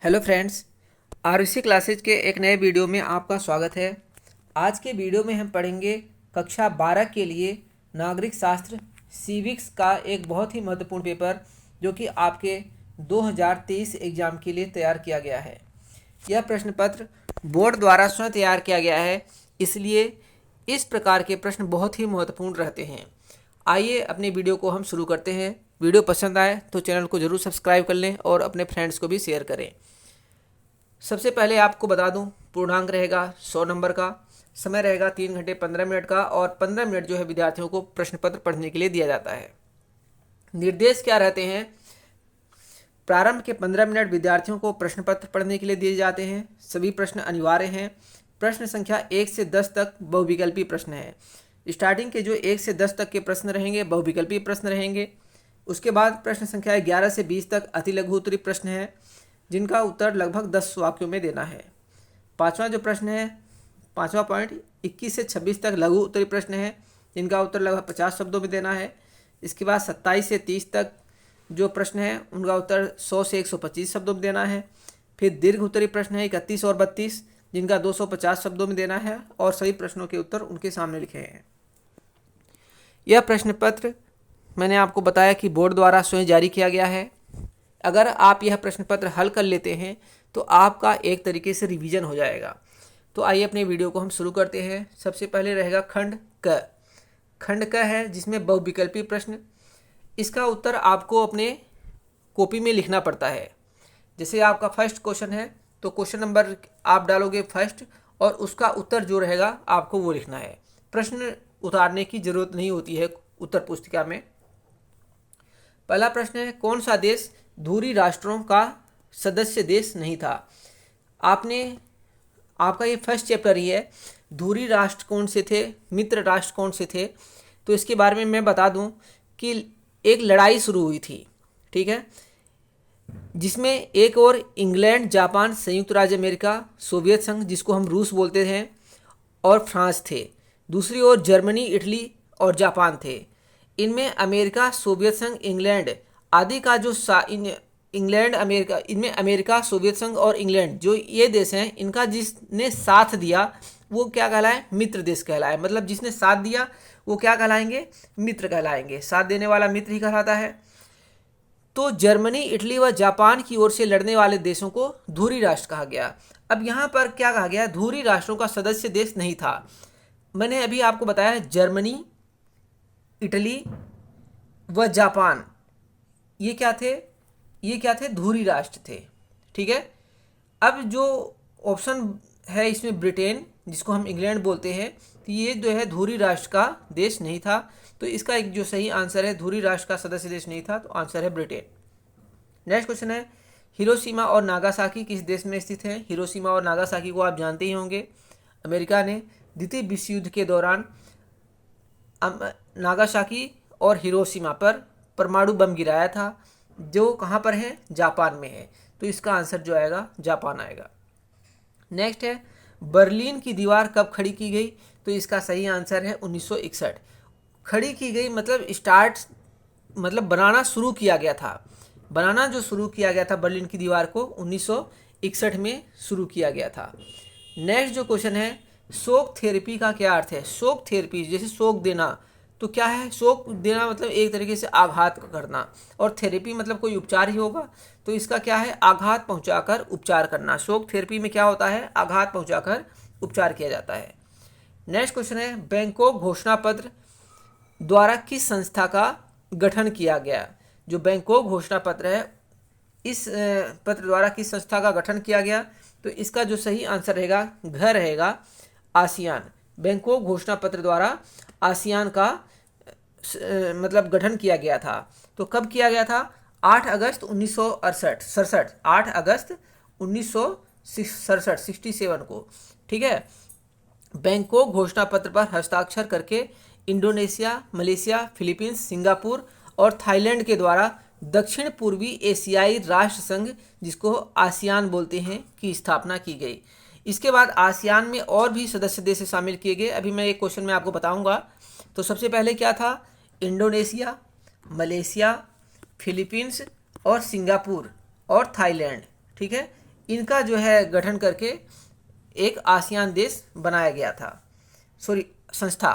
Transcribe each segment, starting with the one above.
Hello friends, RC classes के एक नए वीडियो में आपका स्वागत है। आज के वीडियो में हम पढ़ेंगे कक्षा 12 के लिए नागरिक शास्त्र सिविक्स का एक बहुत ही महत्वपूर्ण पेपर जो कि आपके 2023 एग्ज़ाम के लिए तैयार किया गया है। यह प्रश्न पत्र बोर्ड द्वारा स्वयं तैयार किया गया है, इसलिए इस प्रकार के प्रश्न बहुत ही महत्वपूर्ण रहते हैं। आइए अपने वीडियो को हम शुरू करते हैं। वीडियो पसंद आए तो चैनल को ज़रूर सब्सक्राइब कर लें और अपने फ्रेंड्स को भी शेयर करें। सबसे पहले आपको बता दूं, पूर्णांक रहेगा 100 नंबर का, समय रहेगा 3 घंटे 15 मिनट का और 15 मिनट जो है विद्यार्थियों को प्रश्न पत्र पढ़ने के लिए दिया जाता है। निर्देश क्या रहते हैं? प्रारंभ के 15 मिनट विद्यार्थियों को प्रश्न पत्र पढ़ने के लिए दिए जाते हैं। सभी प्रश्न अनिवार्य हैं। प्रश्न संख्या 1 से 10 तक बहुविकल्पी प्रश्न है। स्टार्टिंग के जो 1 से 10 तक के प्रश्न रहेंगे बहुविकल्पी प्रश्न रहेंगे। उसके बाद प्रश्न संख्या 11 से 20 तक अति लघु उत्तरीय प्रश्न है, जिनका उत्तर लगभग 10 वाक्यों में देना है। पांचवा जो प्रश्न है, पांचवा पॉइंट 21 से 26 तक लघु उत्तरीय प्रश्न है, जिनका उत्तर लगभग 50 शब्दों में देना है। इसके बाद 27 से 30 तक जो प्रश्न है उनका उत्तर 100 से 125 शब्दों में देना है। फिर दीर्घ उत्तरीय प्रश्न है 31 और 32, जिनका 250 शब्दों में देना है और सभी प्रश्नों के उत्तर उनके सामने लिखे हैं। यह प्रश्न पत्र मैंने आपको बताया कि बोर्ड द्वारा स्वयं जारी किया गया है। अगर आप यह प्रश्न पत्र हल कर लेते हैं तो आपका एक तरीके से रिवीजन हो जाएगा। तो आइए अपने वीडियो को हम शुरू करते हैं। सबसे पहले रहेगा खंड क। खंड क है जिसमें बहुविकल्पी प्रश्न। इसका उत्तर आपको अपने कॉपी में लिखना पड़ता है। जैसे आपका फर्स्ट क्वेश्चन है तो क्वेश्चन नंबर आप डालोगे फर्स्ट और उसका उत्तर जो रहेगा आपको वो लिखना है। प्रश्न उतारने की जरूरत नहीं होती है उत्तर पुस्तिका में। पहला प्रश्न है, कौन सा देश धुरी राष्ट्रों का सदस्य देश नहीं था? आपका ये फर्स्ट चैप्टर ही है। धुरी राष्ट्र कौन से थे, मित्र राष्ट्र कौन से थे? तो इसके बारे में मैं बता दूं कि एक लड़ाई शुरू हुई थी, ठीक है, जिसमें एक और इंग्लैंड, जापान, संयुक्त राज्य अमेरिका, सोवियत संघ जिसको हम रूस बोलते हैं, और फ्रांस थे। दूसरी ओर जर्मनी, इटली और जापान थे। इनमें अमेरिका, सोवियत संघ, इंग्लैंड आदि का जो इंग्लैंड, अमेरिका, इनमें अमेरिका, सोवियत संघ और इंग्लैंड जो ये देश हैं, इनका जिसने साथ दिया वो क्या कहलाए? मित्र देश कहलाए। मतलब जिसने साथ दिया वो क्या कहलाएंगे? मित्र कहलाएंगे। साथ देने वाला मित्र ही कहलाता है। तो जर्मनी, इटली व जापान की ओर से लड़ने वाले देशों को धुरी राष्ट्र कहा गया। अब यहाँ पर क्या कहा गया? धुरी राष्ट्रों का सदस्य देश नहीं था। मैंने अभी आपको बताया जर्मनी, इटली व जापान ये क्या थे? ये क्या थे? धुरी राष्ट्र थे, ठीक है। अब जो ऑप्शन है इसमें ब्रिटेन, जिसको हम इंग्लैंड बोलते हैं, तो ये जो है धुरी राष्ट्र का देश नहीं था। तो इसका एक जो सही आंसर है, धुरी राष्ट्र का सदस्य देश नहीं था, तो आंसर है ब्रिटेन। नेक्स्ट क्वेश्चन है, हिरोशिमा और नागासाकी किस देश में स्थित है? हिरोशिमा और नागासाकी को आप जानते ही होंगे। अमेरिका ने द्वितीय विश्व युद्ध के दौरान नागासाकी और हिरोशिमा पर परमाणु बम गिराया था, जो कहाँ पर है? जापान में है। तो इसका आंसर जो आएगा जापान आएगा। नेक्स्ट है, बर्लिन की दीवार कब खड़ी की गई? तो इसका सही आंसर है 1961। खड़ी की गई मतलब बनाना शुरू किया गया था। बनाना जो शुरू किया गया था बर्लिन की दीवार को 1961 में शुरू किया गया था। नेक्स्ट जो क्वेश्चन है, शोक थेरेपी का क्या अर्थ है? शोक थेरेपी जैसे शोक देना, तो क्या है? शोक देना मतलब एक तरीके से आघात करना, और थेरेपी मतलब कोई उपचार ही होगा। तो इसका क्या है? आघात पहुंचाकर उपचार करना। शोक थेरेपी में क्या होता है? आघात पहुंचाकर उपचार किया जाता है। नेक्स्ट क्वेश्चन है, बैंकॉक घोषणा पत्र द्वारा किस संस्था का गठन किया गया? जो बैंकॉक घोषणा पत्र है, इस पत्र द्वारा किस संस्था का गठन किया गया? तो इसका जो सही आंसर रहेगा रहेगा आसियान। बैंकॉक घोषणा पत्र द्वारा आसियान का मतलब गठन किया गया था। तो कब किया गया था? 8 अगस्त 1967, 8 अगस्त 1967, 67 को, ठीक है। बैंकॉक घोषणा पत्र पर हस्ताक्षर करके इंडोनेशिया, मलेशिया, फिलीपींस, सिंगापुर और थाईलैंड के द्वारा दक्षिण पूर्वी एशियाई राष्ट्र संघ, जिसको आसियान बोलते हैं, की स्थापना की गई। इसके बाद आसियान में और भी सदस्य देश शामिल किए गए। अभी मैं एक क्वेश्चन में आपको बताऊंगा। तो सबसे पहले क्या था? इंडोनेशिया, मलेशिया, फिलीपींस और सिंगापुर और थाईलैंड, ठीक है। इनका जो है गठन करके एक आसियान देश बनाया गया था, संस्था।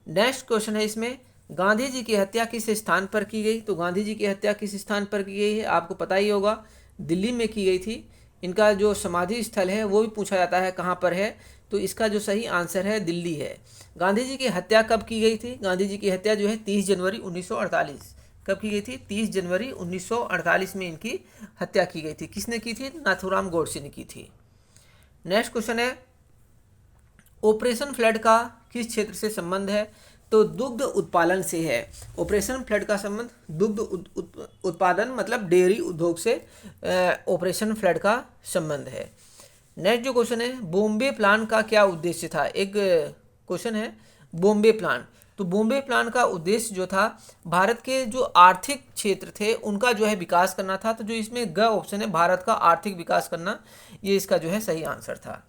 नेक्स्ट क्वेश्चन है इसमें, गांधी जी की हत्या किस स्थान पर की गई? तो गांधी जी की हत्या किस स्थान पर की गई है आपको पता ही होगा, दिल्ली में की गई थी। इनका जो समाधि स्थल है वो भी पूछा जाता है कहाँ पर है, तो इसका जो सही आंसर है दिल्ली है। गांधी जी की हत्या कब की गई थी? गांधी जी की हत्या जो है 30 जनवरी 1948। कब की गई थी? 30 जनवरी 1948 में इनकी हत्या की गई थी। किसने की थी? नाथूराम गोडसे ने की थी। नेक्स्ट क्वेश्चन है, ऑपरेशन फ्लड का किस क्षेत्र से संबंध है? तो दुग्ध उत्पादन से है। ऑपरेशन फ्लड का संबंध दुग्ध उत्पादन मतलब डेयरी उद्योग से ऑपरेशन फ्लड का संबंध है। नेक्स्ट जो क्वेश्चन है, बॉम्बे प्लान का क्या उद्देश्य था? एक क्वेश्चन है बॉम्बे प्लान। तो बॉम्बे प्लान का उद्देश्य जो था, भारत के जो आर्थिक क्षेत्र थे उनका जो है विकास करना था। तो जो इसमें ग ऑप्शन है, भारत का आर्थिक विकास करना, ये इसका जो है सही आंसर था।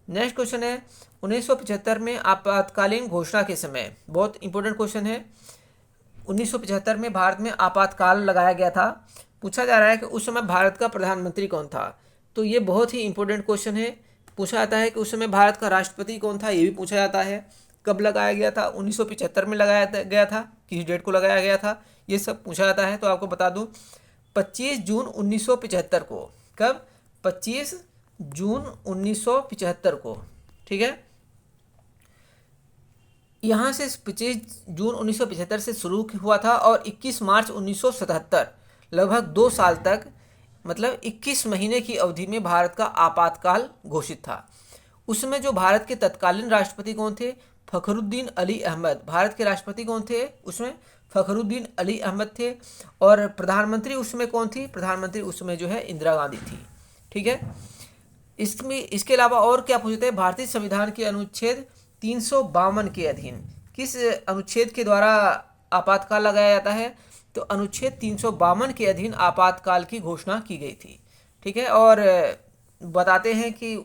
नेक्स्ट क्वेश्चन है, 1975 में आपातकालीन घोषणा के समय, बहुत इंपॉर्टेंट क्वेश्चन है, 1975 में भारत में आपातकाल लगाया गया था। पूछा जा रहा है कि उस समय भारत का प्रधानमंत्री कौन था? तो ये बहुत ही इंपॉर्टेंट क्वेश्चन है। पूछा जाता है कि उस समय भारत का राष्ट्रपति कौन था, ये भी पूछा जाता है। कब लगाया गया था? 1975 में लगाया गया था। किस डेट को लगाया गया था, ये सब पूछा जाता है। तो आपको बता दूं 25 जून 1975 को। कब? 25 जून 1975 को, ठीक है। यहाँ से 25 जून 1975 से शुरू हुआ था और 21 मार्च 1977, लगभग 2 साल तक, मतलब 21 महीने की अवधि में भारत का आपातकाल घोषित था। उसमें जो भारत के तत्कालीन राष्ट्रपति कौन थे? फखरुद्दीन अली अहमद। भारत के राष्ट्रपति कौन थे उसमें? फखरुद्दीन अली अहमद थे। और प्रधानमंत्री उसमें कौन थी? प्रधानमंत्री उसमें जो है इंदिरा गांधी थी, ठीक है। इसके अलावा और क्या पूछते हैं, भारतीय संविधान के अनुच्छेद 352 के अधीन किस अनुच्छेद के द्वारा आपातकाल लगाया जाता है? तो अनुच्छेद 352 के अधीन आपातकाल की घोषणा की गई थी, ठीक है। और बताते हैं कि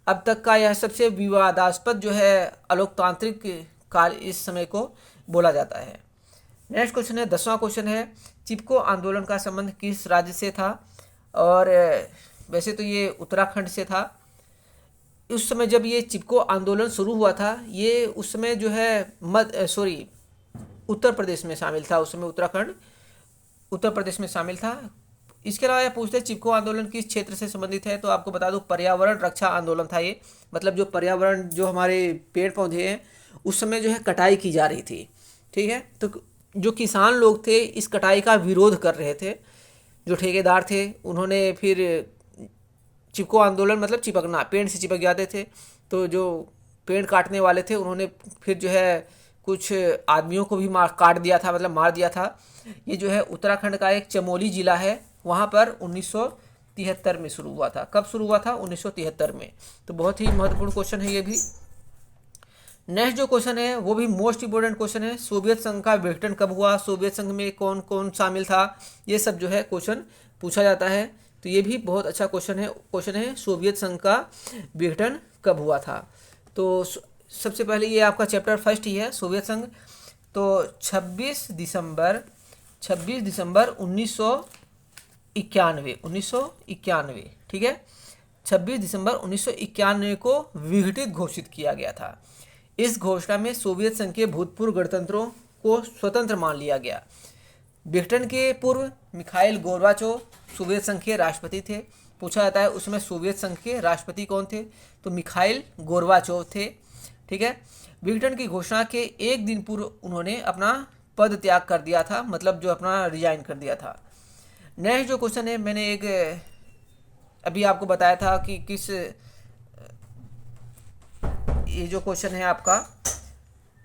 अब तक का यह सबसे विवादास्पद जो है अलोकतांत्रिक काल इस समय को बोला जाता है। नेक्स्ट क्वेश्चन है, 10वां क्वेश्चन है, चिपको आंदोलन का संबंध किस राज्य से था? और वैसे तो ये उत्तराखंड से था। उस समय जब ये चिपको आंदोलन शुरू हुआ था, ये उस समय जो है उत्तर प्रदेश में शामिल था। उस समय उत्तराखंड उत्तर प्रदेश में शामिल था। इसके अलावा ये पूछते हैं चिपको आंदोलन किस क्षेत्र से संबंधित है? तो आपको बता दूं पर्यावरण रक्षा आंदोलन था ये। मतलब जो पर्यावरण, जो हमारे पेड़ पौधे हैं, उस समय जो है कटाई की जा रही थी, ठीक है। तो जो किसान लोग थे इस कटाई का विरोध कर रहे थे। जो ठेकेदार थे उन्होंने फिर चिपको आंदोलन, मतलब चिपकना, पेड़ से चिपक जाते थे, तो जो पेड़ काटने वाले थे उन्होंने फिर जो है कुछ आदमियों को भी काट दिया था, मतलब मार दिया था। ये जो है उत्तराखंड का एक चमोली जिला है, वहाँ पर 1973 में शुरू हुआ था। कब शुरू हुआ था? 1973 में। तो बहुत ही महत्वपूर्ण क्वेश्चन है ये भी। नेक्स्ट जो क्वेश्चन है वो भी मोस्ट इंपोर्टेंट क्वेश्चन है, सोवियत संघ का विघटन कब हुआ? सोवियत संघ में कौन कौन शामिल था? ये सब जो है क्वेश्चन पूछा जाता है। तो ये भी बहुत अच्छा क्वेश्चन है सोवियत संघ का विघटन कब हुआ था? तो सबसे पहले ये आपका चैप्टर फर्स्ट ही है, सोवियत संघ। तो 26 दिसंबर 1991, ठीक है। 26 दिसंबर 1991 को विघटित घोषित किया गया था। इस घोषणा में सोवियत संघ के भूतपूर्व गणतंत्रों को स्वतंत्र मान लिया गया। विघटन के पूर्व मिखाइल गोर्बाचोव सोवियत संघ के राष्ट्रपति थे। पूछा जाता है उसमें सोवियत संघ के राष्ट्रपति कौन थे? तो मिखाइल गोर्बाचोव थे, ठीक है। विघटन की घोषणा के एक दिन पूर्व उन्होंने अपना पद त्याग कर दिया था, मतलब जो अपना रिजाइन कर दिया था। नेक्स्ट जो क्वेश्चन है, मैंने एक अभी आपको बताया था कि किस, ये जो क्वेश्चन है आपका,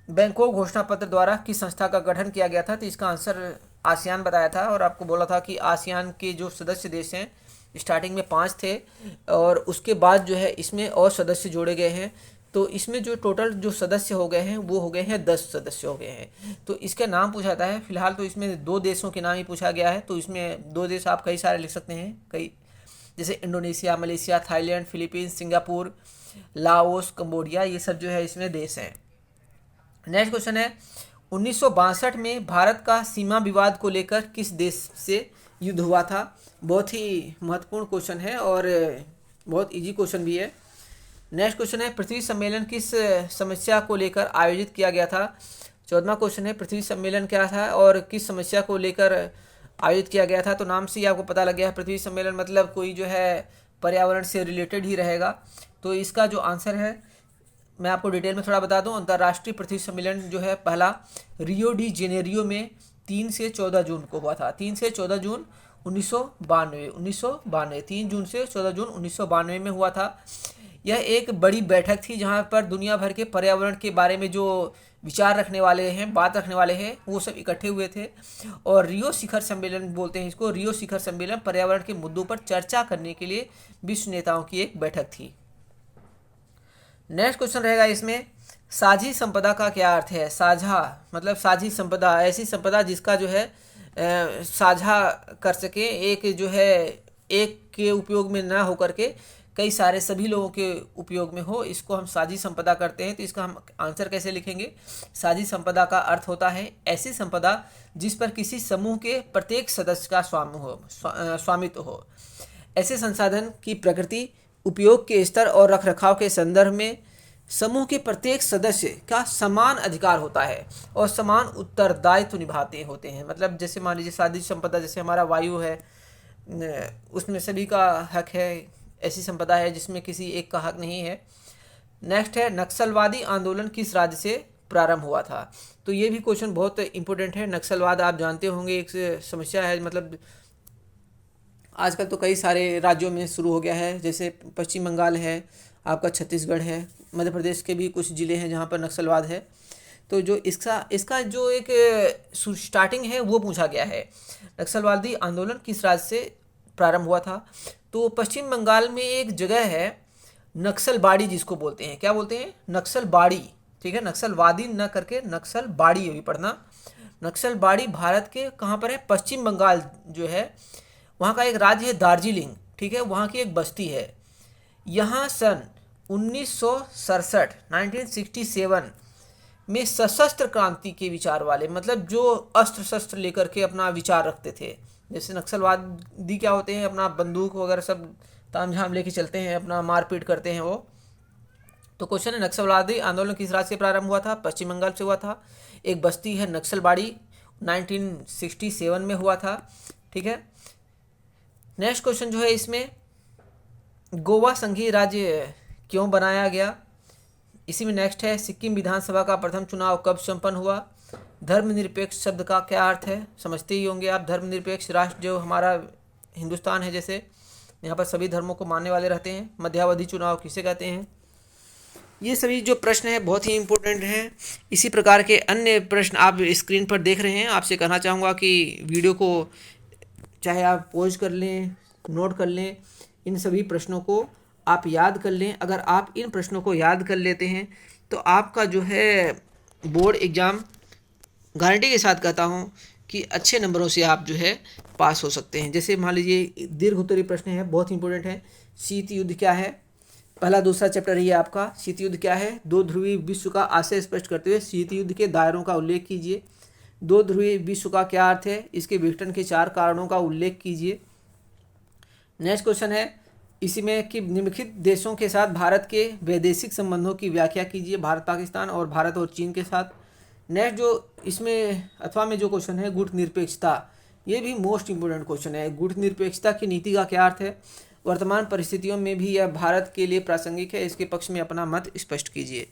बैंकॉक घोषणा पत्र द्वारा किस संस्था का गठन किया गया था? तो इसका आंसर आसियान बताया था। और आपको बोला था कि आसियान के जो सदस्य देश हैं, स्टार्टिंग में 5 थे और उसके बाद जो है इसमें और सदस्य जोड़े गए हैं। तो इसमें जो टोटल जो सदस्य हो गए हैं वो हो गए हैं 10 सदस्य हो गए हैं। तो इसका नाम पूछा जाता है। फिलहाल तो इसमें 2 देशों के नाम ही पूछा गया है। तो इसमें 2 देश आप कई सारे लिख सकते हैं, कई, जैसे Indonesia, Malaysia, Thailand, Philippines, Singapore, Laos, Cambodia, ये सब जो है इसमें देश हैं। नेक्स्ट क्वेश्चन है, 1962 में भारत का सीमा विवाद को लेकर किस देश से युद्ध हुआ था। बहुत ही महत्वपूर्ण क्वेश्चन है और बहुत इजी क्वेश्चन भी है। नेक्स्ट क्वेश्चन है पृथ्वी सम्मेलन किस समस्या को लेकर आयोजित किया गया था। 14वां क्वेश्चन है पृथ्वी सम्मेलन क्या था और किस समस्या को लेकर आयोजित किया गया था। तो नाम से ही आपको पता लग गया है पृथ्वी सम्मेलन मतलब कोई जो है पर्यावरण से रिलेटेड ही रहेगा। तो इसका जो आंसर है मैं आपको डिटेल में थोड़ा बता दूं। अंतर्राष्ट्रीय पृथ्वी सम्मेलन जो है पहला रियो डी जेनेरियो में 3 से 14 जून को हुआ था। 3 से 14 जून 1992 3 जून से 14 जून 1992 में हुआ था। यह एक बड़ी बैठक थी जहां पर दुनिया भर के पर्यावरण के बारे में जो विचार रखने वाले हैं, बात रखने वाले हैं, वो सब इकट्ठे हुए थे। और रियो शिखर सम्मेलन बोलते हैं इसको। रियो शिखर सम्मेलन पर्यावरण के मुद्दों पर चर्चा करने के लिए विश्व नेताओं की एक बैठक थी। नेक्स्ट क्वेश्चन रहेगा इसमें साझी संपदा का क्या अर्थ है। साझा मतलब साझी संपदा ऐसी संपदा जिसका जो है साझा कर सके, एक जो है एक के उपयोग में ना हो करके कई सारे सभी लोगों के उपयोग में हो, इसको हम साझी संपदा करते हैं। तो इसका हम आंसर कैसे लिखेंगे। साझी संपदा का अर्थ होता है ऐसी संपदा जिस पर किसी समूह के प्रत्येक सदस्य का स्वामित्व हो। ऐसे संसाधन की प्रकृति, उपयोग के स्तर और रखरखाव के संदर्भ में समूह के प्रत्येक सदस्य का समान अधिकार होता है और समान उत्तरदायित्व निभाते होते हैं। मतलब जैसे मान लीजिए साझी संपदा जैसे हमारा वायु है, उसमें सभी का हक है। ऐसी संपदा है जिसमें किसी एक का हक नहीं है। नेक्स्ट है नक्सलवादी आंदोलन किस राज्य से प्रारंभ हुआ था। तो ये भी क्वेश्चन बहुत इंपॉर्टेंट है। नक्सलवाद आप जानते होंगे एक समस्या है, मतलब आजकल तो कई सारे राज्यों में शुरू हो गया है। जैसे पश्चिम बंगाल है, आपका छत्तीसगढ़ है, मध्य प्रदेश के भी कुछ ज़िले हैं जहाँ पर नक्सलवाद है। तो जो इसका जो एक स्टार्टिंग है वो पूछा गया है। नक्सलवादी आंदोलन किस राज्य से प्रारंभ हुआ था। तो पश्चिम बंगाल में एक जगह है नक्सलबाड़ी जिसको बोलते हैं। क्या बोलते हैं। नक्सलबाड़ी। ठीक है, नक्सलवादी न करके नक्सलबाड़ी अभी पढ़ना। नक्सलबाड़ी भारत के कहाँ पर है। पश्चिम बंगाल जो है वहाँ का एक राज्य है दार्जिलिंग। ठीक है, वहाँ की एक बस्ती है। यहाँ सन 1967 में सशस्त्र क्रांति के विचार वाले, मतलब जो अस्त्र शस्त्र लेकर के अपना विचार रखते थे। जैसे नक्सलवादी क्या होते हैं, अपना बंदूक वगैरह सब तामझाम लेके चलते हैं, अपना मारपीट करते हैं वो। तो क्वेश्चन है नक्सलवादी आंदोलन किस राज्य से प्रारंभ हुआ था। पश्चिम बंगाल से हुआ था। एक बस्ती है नक्सलबाड़ी, 1967 में हुआ था। ठीक है। नेक्स्ट क्वेश्चन जो है इसमें गोवा संघीय राज्य क्यों बनाया गया। इसी में नेक्स्ट है सिक्किम विधानसभा का प्रथम चुनाव कब संपन्न हुआ। धर्मनिरपेक्ष शब्द का क्या अर्थ है, समझते ही होंगे आप। धर्मनिरपेक्ष राष्ट्र जो हमारा हिंदुस्तान है, जैसे यहाँ पर सभी धर्मों को मानने वाले रहते हैं। मध्यावधि चुनाव किसे कहते हैं। ये सभी जो प्रश्न है बहुत ही इम्पोर्टेंट हैं। इसी प्रकार के अन्य प्रश्न आप स्क्रीन पर देख रहे हैं। आपसे कहना चाहूँगा कि वीडियो को चाहे आप पॉज कर लें, नोट कर लें, इन सभी प्रश्नों को आप याद कर लें। अगर आप इन प्रश्नों को याद कर लेते हैं तो आपका जो है बोर्ड एग्ज़ाम गारंटी के साथ कहता हूँ कि अच्छे नंबरों से आप जो है पास हो सकते हैं। जैसे मान लीजिए दीर्घ उत्तरीय प्रश्न है, बहुत इंपॉर्टेंट है। शीत युद्ध क्या है, पहला दूसरा चैप्टर ही है आपका। शीत युद्ध क्या है। दो ध्रुवीय विश्व का आशय स्पष्ट करते हुए शीत युद्ध के दायरों का उल्लेख कीजिए। दो ध्रुवीय विश्व का क्या अर्थ है, इसके विघटन के 4 कारणों का उल्लेख कीजिए। नेक्स्ट क्वेश्चन है इसी में कि निम्नलिखित देशों के साथ भारत के वैदेशिक संबंधों की व्याख्या कीजिए। भारत पाकिस्तान और भारत और चीन के साथ। नेक्स्ट जो इसमें अथवा में जो क्वेश्चन है गुट निरपेक्षता, ये भी मोस्ट इंपोर्टेंट क्वेश्चन है। गुट निरपेक्षता की नीति का क्या अर्थ है। वर्तमान परिस्थितियों में भी यह भारत के लिए प्रासंगिक है, इसके पक्ष में अपना मत स्पष्ट कीजिए।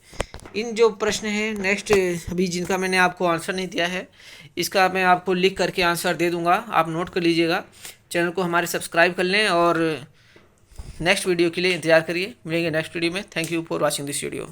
इन जो प्रश्न हैं नेक्स्ट अभी जिनका मैंने आपको आंसर नहीं दिया है, इसका मैं आपको लिख करके आंसर दे दूंगा, आप नोट कर लीजिएगा। चैनल को हमारे सब्सक्राइब कर लें और नेक्स्ट वीडियो के लिए इंतजार करिए। मिलेंगे नेक्स्ट वीडियो में। Thank you for watching this video.